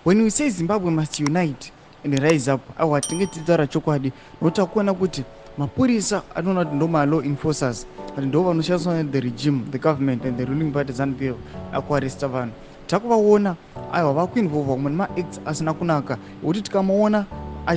When we say Zimbabwe must unite and rise up, our tingetidara chokwadi, notakuona kuti mapurisa anona kuti ndo law enforcers kuti ndo vanoshandiswa the regime, the government and the ruling party ZANU-PF akuaresta vanhu. Takuvaona aiwa vakuinvolva mune maacts asina kunaka kuti tikamaona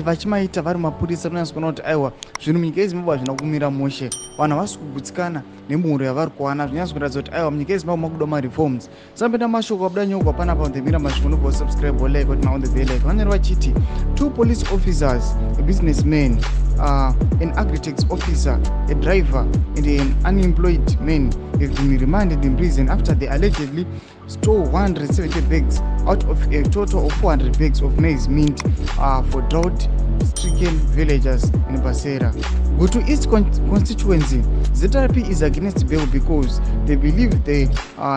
vachimaita vari mapurisa tinonyatsa kuona kuti aiwa zvinhu munyika yezimbabwe hazvina kumira mushe, vanhu havasi kugutsikana nemhuro yavari kuwana, zvinyatsa kuratidza kuti aiwa munyika yezimbabwe makuda mareforms. Sambenda mashoko abuda nyogwa panapa on the mira mashoko unobva subscribe like kuti na on the bell like vanenge vachiti 2 police officers, a businessman, an agri-tax officer, a driver and an unemployed man have been remanded in prison after they allegedly stole 170 bags out of a total of 400 bags of maize mint for drought-stricken villagers in Basera. Go to East constituency, ZRP is against bail because they believe the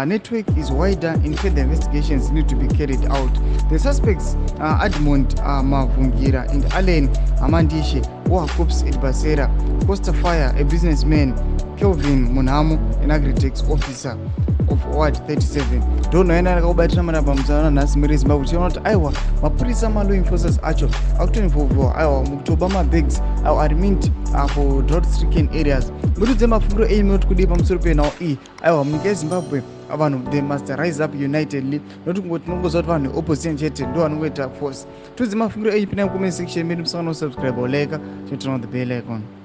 network is wider and further investigations need to be carried out. The suspects are Edmund Mavungira and Allen Amandishe, who are cops at Basera, Costa Fire, a businessman, Kelvin Monamo, an agri-tax officer of Ward 37. Don't know anything about Namabamzana Nasmiris, but we not Iowa. Mapurisa law enforcers actually involved Iowa, Muktobama bags, our mint for drought-stricken areas. But to them, Afro A not could even survey now. Iowa, Miguel Zimbabwe, they must rise up unitedly, not what goes out on the opposition, do one way to force. To the Afro A comment section, made some subscribe or like, turn on the bell icon.